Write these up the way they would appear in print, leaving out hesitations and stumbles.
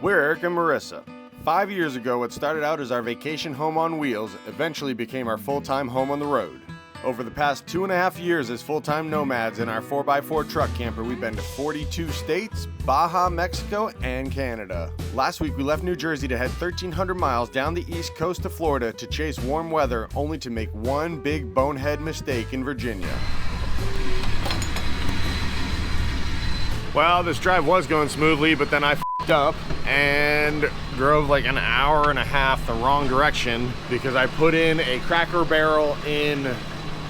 We're Eric and Marissa. 5 years ago, what started out as our vacation home on wheels eventually became our full-time home on the road. Over the past 2.5 years as full-time nomads in our 4x4 truck camper, we've been to 42 states, Baja, Mexico, and Canada. Last week, we left New Jersey to head 1,300 miles down the east coast of Florida to chase warm weather, only to make one big bonehead mistake in Virginia. Well, this drive was going smoothly, but then I f***ed up and drove like an hour and a half the wrong direction because I put in a Cracker Barrel in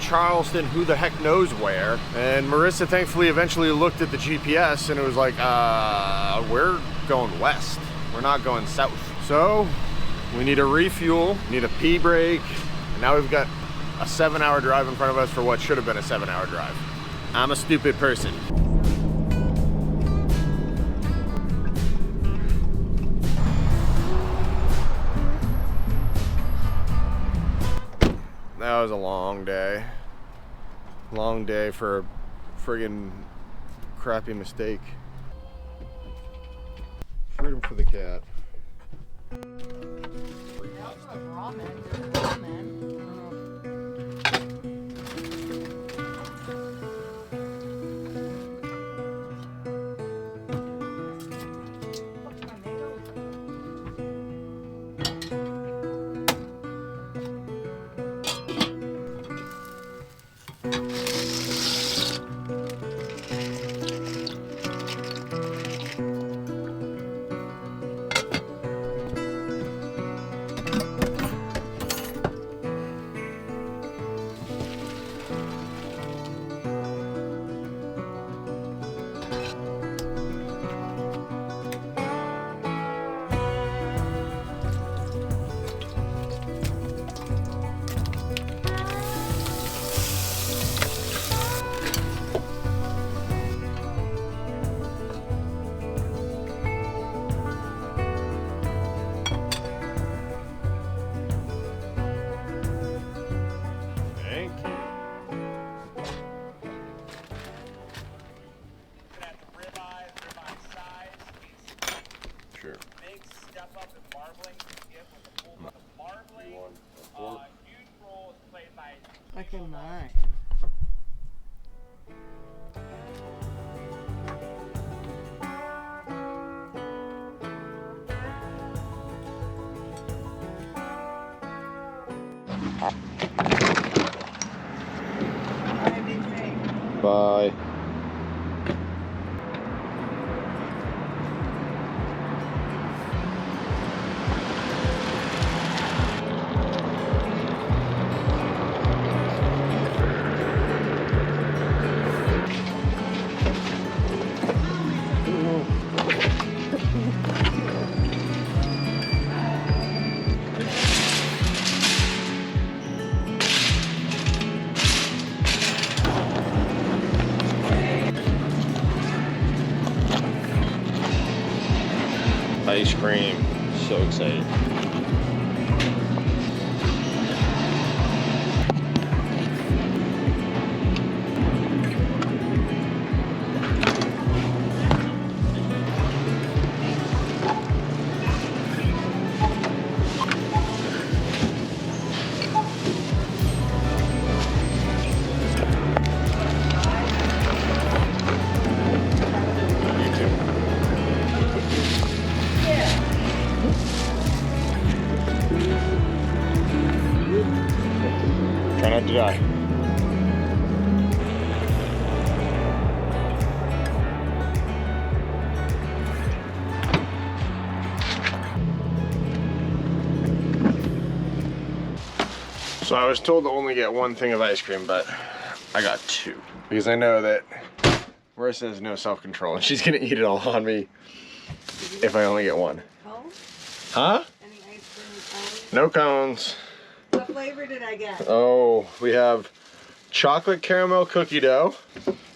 Charleston, who the heck knows where. And Marissa thankfully eventually looked at the GPS and it was like, we're going west. We're not going south. So we need a refuel, need a pee break. And now we've got a 7-hour drive in front of us for what should have been a 7-hour drive. I'm a stupid person. That was a long day. Long day for a friggin' crappy mistake. Freedom for the cat. Sure. Big step up in marbling to get with the full of marbling. Huge role is played by. Look at mine. Bye. Ice cream, so excited. Try not to die. So I was told to only get one thing of ice cream, but I got 2. Because I know that Marissa has no self-control and she's gonna eat it all on me if I only get one. Cones? Huh? Any ice cream cones? No cones. What flavor did I get? Oh, we have chocolate caramel cookie dough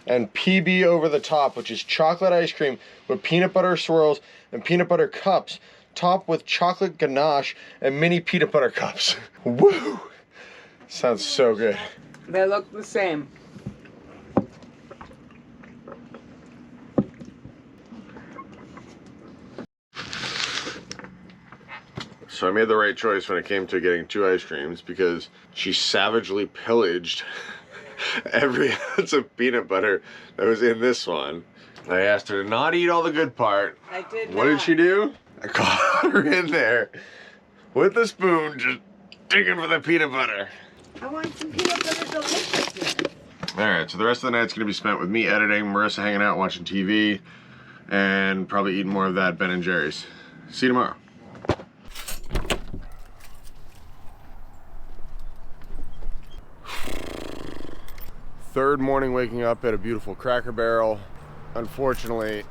and PB over the top, which is chocolate ice cream with peanut butter swirls and peanut butter cups, topped with chocolate ganache and mini peanut butter cups. Woo! Sounds so good. They look the same. So I made the right choice when it came to getting 2 ice creams because she savagely pillaged every ounce of peanut butter that was in this one. I asked her to not eat all the good part. I did What did she do? I caught her in there with a spoon just digging for the peanut butter. I want some peanut butter deliciousness. Alright, so the rest of the night's going to be spent with me editing, Marissa hanging out watching TV, and probably eating more of that Ben & Jerry's. See you tomorrow. Third morning waking up at a beautiful Cracker Barrel. Unfortunately,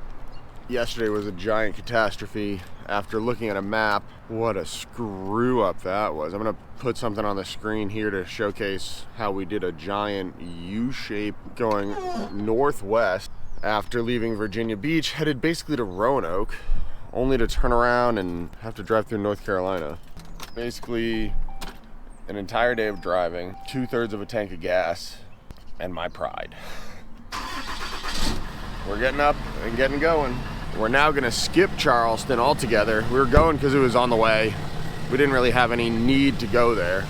yesterday was a giant catastrophe. After looking at a map, what a screw up that was. I'm gonna put something on the screen here to showcase how we did a giant U shape going northwest after leaving Virginia Beach, headed basically to Roanoke, only to turn around and have to drive through North Carolina. Basically, an entire day of driving, 2/3 of a tank of gas, and my pride. We're getting up and getting going. We're now gonna skip Charleston altogether. We were going because it was on the way. We didn't really have any need to go there.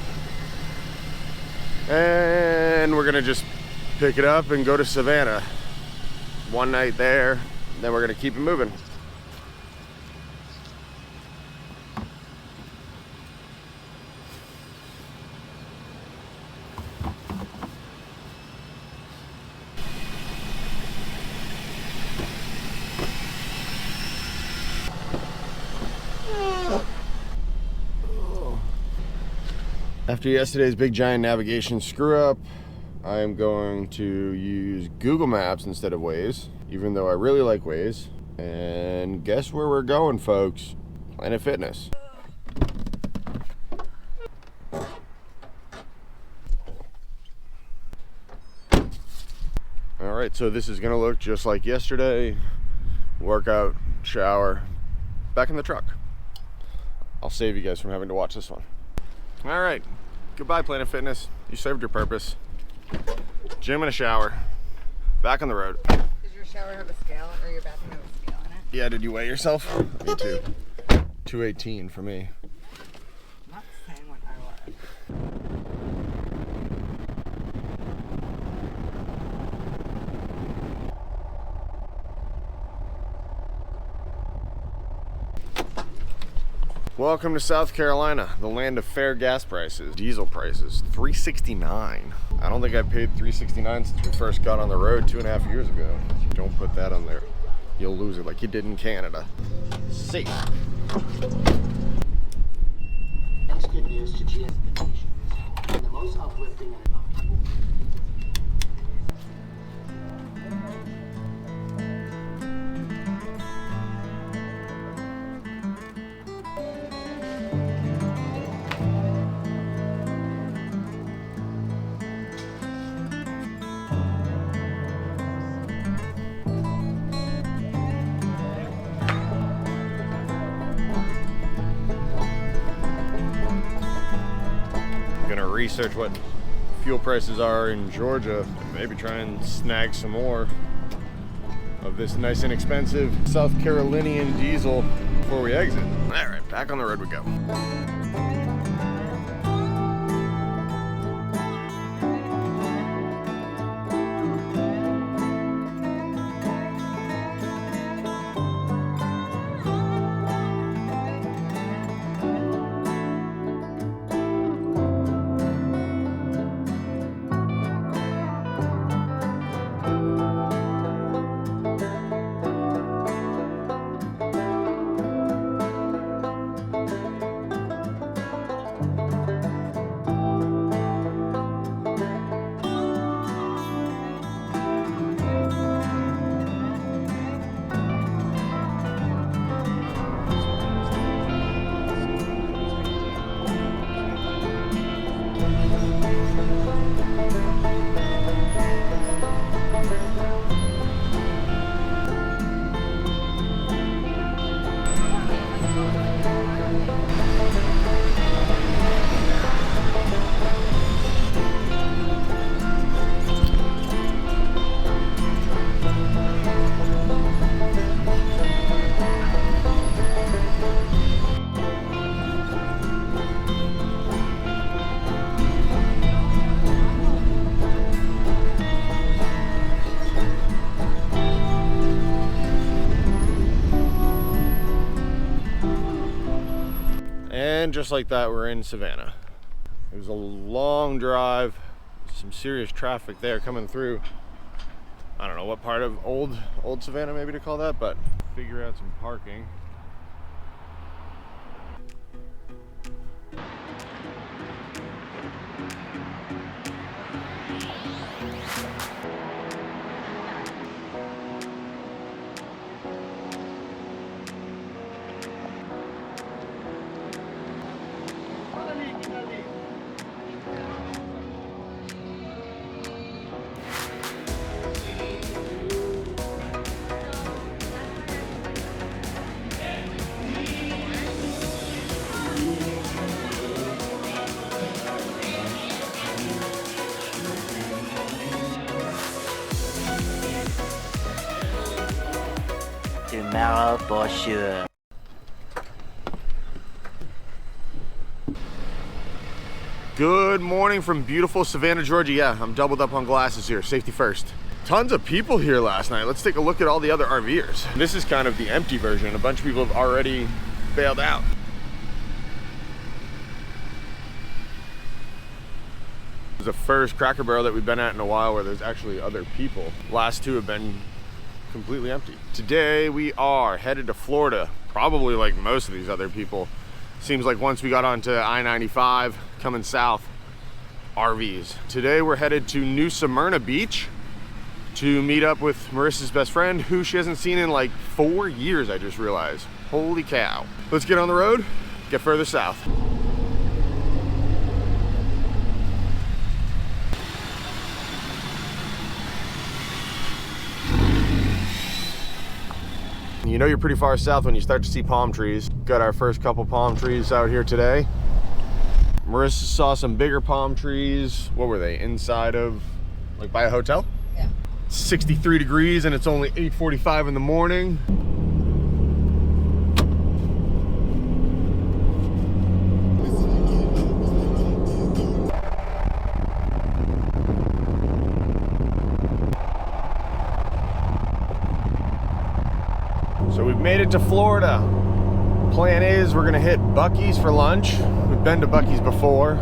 And we're gonna just pick it up and go to Savannah. One night there, then we're gonna keep it moving. After yesterday's big giant navigation screw up, I am going to use Google Maps instead of Waze, even though I really like Waze. And guess where we're going, folks? Planet Fitness. All right, so this is gonna look just like yesterday. Workout, shower, back in the truck. I'll save you guys from having to watch this one. All right, goodbye Planet Fitness. You served your purpose. Gym and a shower. Back on the road. Does your shower have a scale or your bathroom have a scale in it? Yeah, did you weigh yourself? Me too. 218 for me. I'm not saying what I was. Welcome to South Carolina, the land of fair gas prices. Diesel prices, $3.69. I don't think I paid $3.69 since we first got on the road 2.5 years ago. Don't put that on there. You'll lose it like you did in Canada. Safe. That's good news to GS and the most uplifting and Gonna research what fuel prices are in Georgia and maybe try and snag some more of this nice inexpensive South Carolinian diesel before we exit. All right, back on the road we go. And just like that, we're in Savannah. It was a long drive, some serious traffic there coming through. I don't know what part of old Savannah maybe to call that, but figure out some parking. Tomorrow for sure. Good morning from beautiful Savannah, Georgia. Yeah, I'm doubled up on glasses here, safety first. Tons of people here last night. Let's take a look at all the other RVers. This is kind of the empty version. A bunch of people have already bailed out. This is the first Cracker Barrel that we've been at in a while where there's actually other people. Last two have been completely empty. Today we are headed to Florida, probably like most of these other people. Seems like once we got onto I-95 coming south, RVs. Today we're headed to New Smyrna Beach to meet up with Marissa's best friend, who she hasn't seen in like 4 years, I just realized. Holy cow. Let's get on the road, get further south. You know you're pretty far south when you start to see palm trees. Got our first couple palm trees out here today. Marissa saw some bigger palm trees. What were they? Inside of, like by a hotel? Yeah. 63 degrees and it's only 8:45 in the morning. So we've made it to Florida. Plan is we're gonna hit Buc-ee's for lunch. We've been to Buc-ee's before.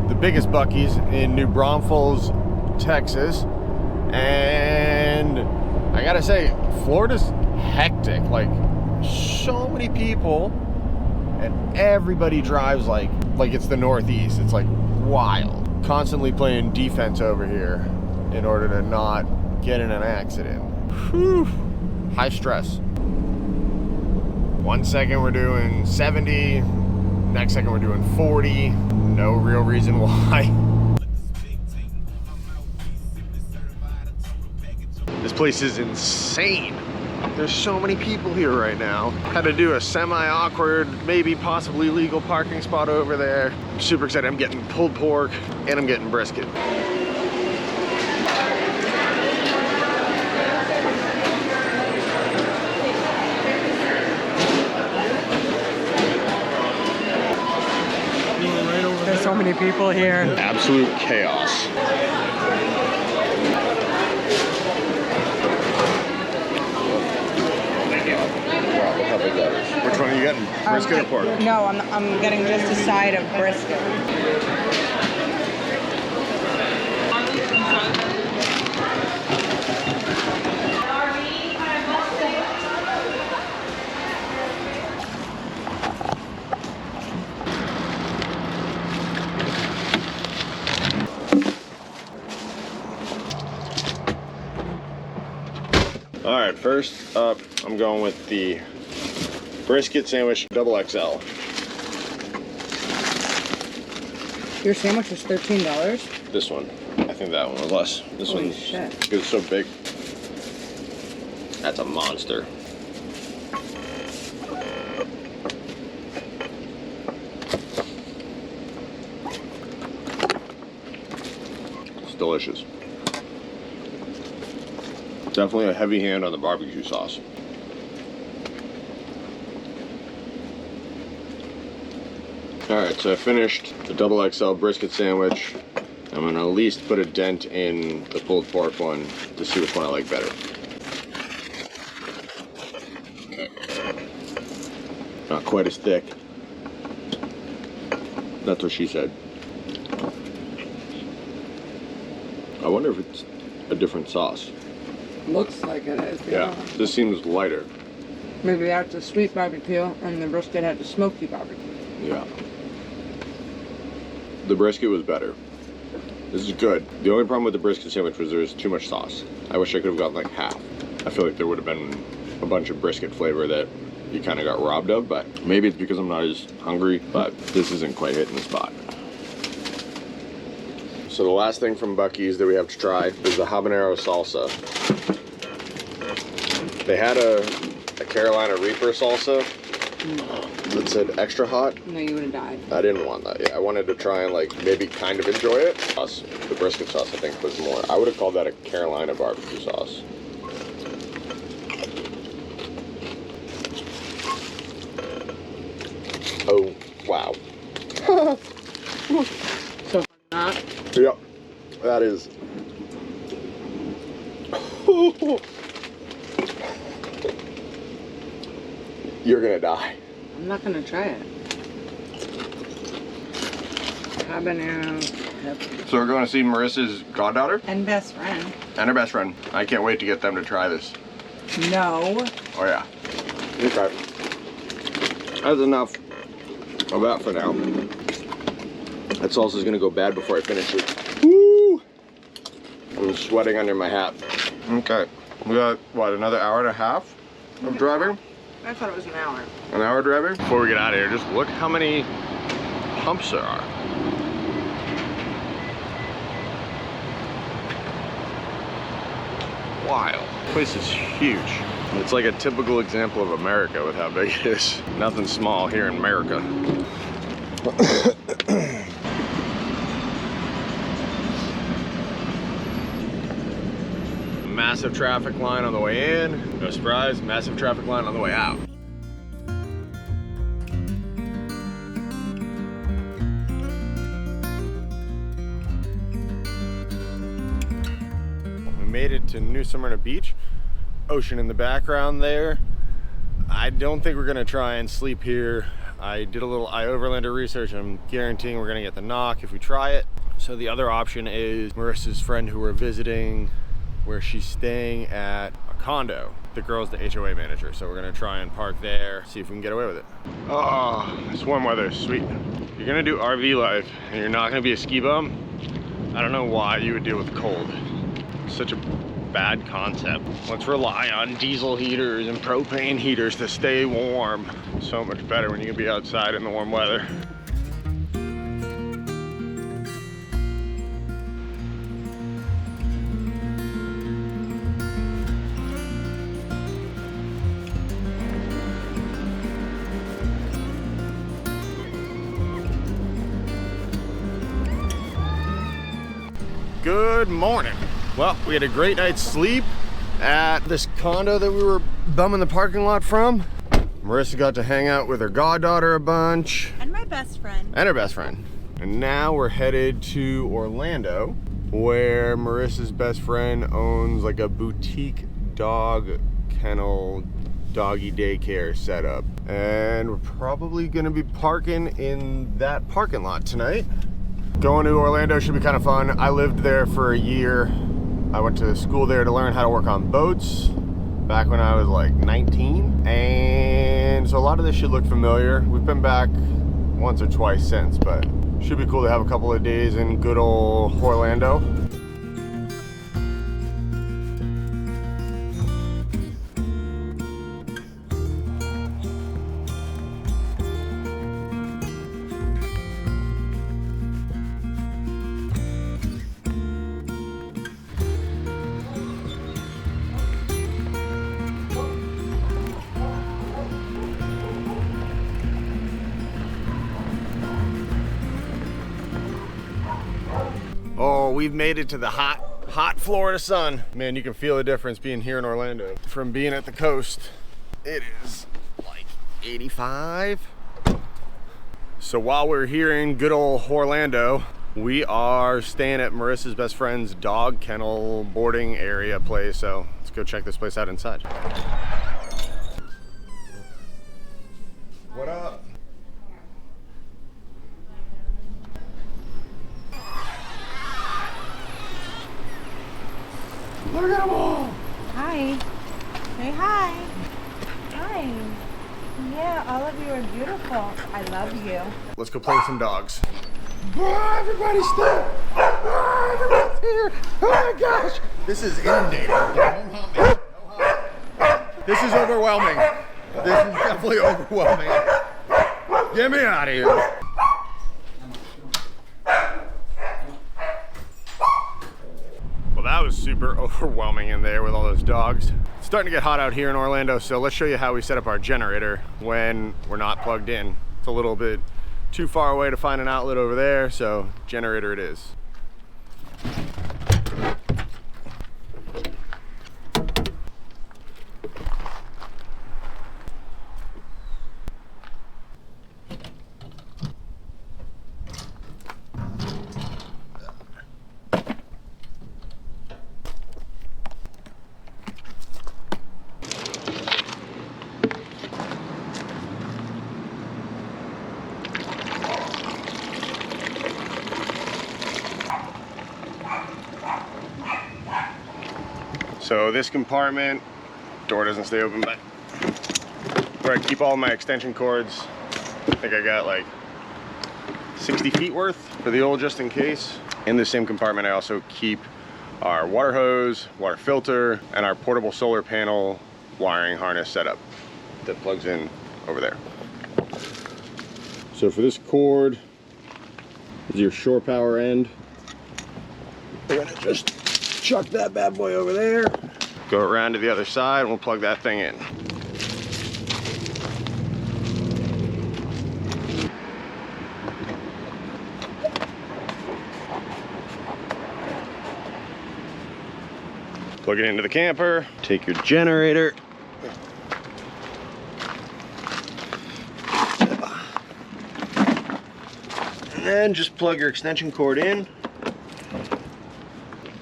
The biggest Buc-ee's in New Braunfels, Texas. And I gotta say, Florida's hectic. Like, so many people and everybody drives like it's the Northeast. It's like wild. Constantly playing defense over here in order to not get in an accident. Whew. High stress. 1 second we're doing 70, next second we're doing 40. No real reason why. This place is insane. There's so many people here right now. Had to do a semi-awkward, maybe possibly legal parking spot over there. I'm super excited. I'm getting pulled pork and I'm getting brisket. There's so many people here. Absolute chaos. Wow, look how big that is. Which one are you getting? Brisket or pork? No, I'm getting just a side of brisket. All right, first up, I'm going with the brisket sandwich double XL. Your sandwich was $13? This one, I think that one was less. This Holy one's shit. because it's so big. That's a monster. It's delicious. Definitely a heavy hand on the barbecue sauce. All right, so I finished the double XL brisket sandwich. I'm gonna at least put a dent in the pulled pork one to see which one I like better. Okay. Not quite as thick. That's what she said. I wonder if it's a different sauce. Looks like it is. Yeah, this seems lighter. Maybe that's a sweet barbecue and the brisket had the smoky barbecue. Yeah. The brisket was better. This is good. The only problem with the brisket sandwich was there was too much sauce. I wish I could have gotten like half. I feel like there would have been a bunch of brisket flavor that you kind of got robbed of, but maybe it's because I'm not as hungry, but this isn't quite hitting the spot. So the last thing from Buc-ee's that we have to try is the habanero salsa. They had a Carolina Reaper salsa that said extra hot. No, you would have died. I didn't want that. Yeah, I wanted to try and like maybe kind of enjoy it. The brisket sauce I think was more. I would have called that a Carolina barbecue sauce. Oh wow. So not. Yep, that is. You're gonna die. I'm not gonna try it. Habanero pepper. So we're going to see Marissa's goddaughter And best friend. and her best friend. I can't wait to get them to try this. No. Oh yeah. Okay. That's enough of that for now. That salsa's gonna go bad before I finish it. Woo! I'm sweating under my hat. Okay. We got, what, another hour and a half of driving? I thought it was an hour. An hour driving? Before we get out of here, just look how many humps there are. Wild. This place is huge. It's like a typical example of America with how big it is. Nothing small here in America. Massive traffic line on the way in. No surprise, massive traffic line on the way out. We made it to New Smyrna Beach. Ocean in the background there. I don't think we're gonna try and sleep here. I did a little iOverlander research and I'm guaranteeing we're gonna get the knock if we try it. So the other option is Marissa's friend who we're visiting, where she's staying at a condo. The girl's the HOA manager, so we're gonna try and park there, see if we can get away with it. Oh, this warm weather is sweet. You're gonna do RV life and you're not gonna be a ski bum. I don't know why you would deal with cold. Such a bad concept. Let's rely on diesel heaters and propane heaters to stay warm. So much better when you can be outside in the warm weather. Good morning. Well, we had a great night's sleep at this condo that we were bumming the parking lot from. Marissa got to hang out with her goddaughter a bunch. And my best friend. And her best friend. And now we're headed to Orlando, where Marissa's best friend owns like a boutique dog kennel doggy daycare setup. And we're probably gonna be parking in that parking lot tonight. Going to Orlando should be kind of fun. I lived there for a year. I went to school there to learn how to work on boats back when I was like 19. And so a lot of this should look familiar. We've been back once or twice since, but should be cool to have a couple of days in good old Orlando. Oh, we've made it to the hot Florida sun. Man, you can feel the difference being here in Orlando from being at the coast. It is like 85. So while we're here in good old Orlando, we are staying at Marissa's best friend's dog kennel boarding area place. So let's go check this place out inside. What up? are beautiful. I love you. Let's go play with some dogs. Oh, everybody's still. Oh, everybody's here. Oh my gosh. This is inundating. Don't hump me. Don't hump. This is overwhelming. This is definitely overwhelming. Get me out of here. Well, that was super overwhelming in there with all those dogs. It's starting to get hot out here in Orlando, so let's show you how we set up our generator when we're not plugged in. It's a little bit too far away to find an outlet over there, so generator it is. So this compartment, door doesn't stay open, but where I keep all my extension cords, I think I got like 60 feet worth for the old just in case. In the same compartment, I also keep our water hose, water filter, and our portable solar panel wiring harness setup that plugs in over there. So for this cord, is your shore power end. We're gonna just chuck that bad boy over there, go around to the other side, and we'll plug that thing in. Plug it into the camper, take your generator, and then just plug your extension cord in.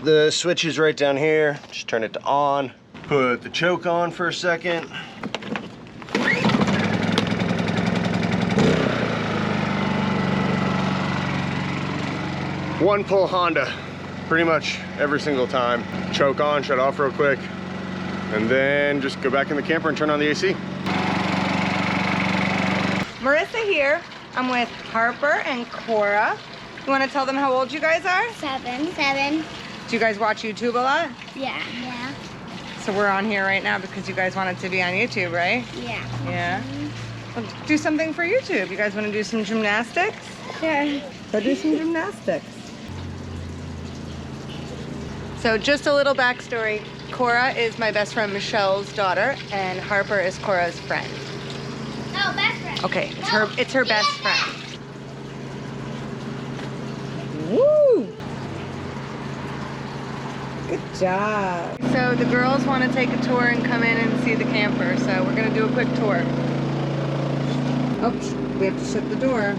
The switch is right down here. Just turn it to on. Put the choke on for a second. One pull Honda, pretty much every single time. Choke on, shut off real quick, and then just go back in the camper and turn on the AC. Marissa here. I'm with Harper and Cora. You want to tell them how old you guys are? 7. Do you guys watch YouTube a lot? Yeah. So we're on here right now because you guys wanted to be on YouTube, right? Yeah. Yeah. Well, do something for YouTube. You guys want to do some gymnastics? Sure. Go do some gymnastics. So just a little backstory. Cora is my best friend Michelle's daughter, and Harper is Cora's friend. No, best friend. Okay, it's her best friend. Woo! Good job. So the girls want to take a tour and come in and see the camper, so we're gonna do a quick tour. Oops, we have to shut the door.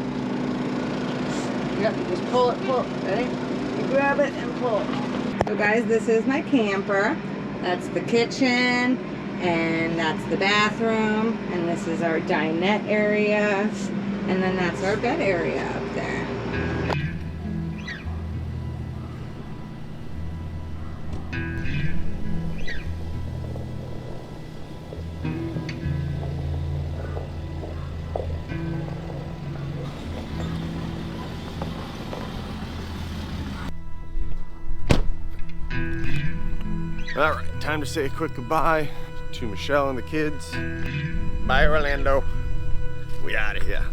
Yep, just pull it, ready? You grab it and pull. So guys, this is my camper. That's the kitchen, and that's the bathroom, and this is our dinette area, and then that's our bed area up there. All right, time to say a quick goodbye to Michelle and the kids. Bye, Orlando. We out of here.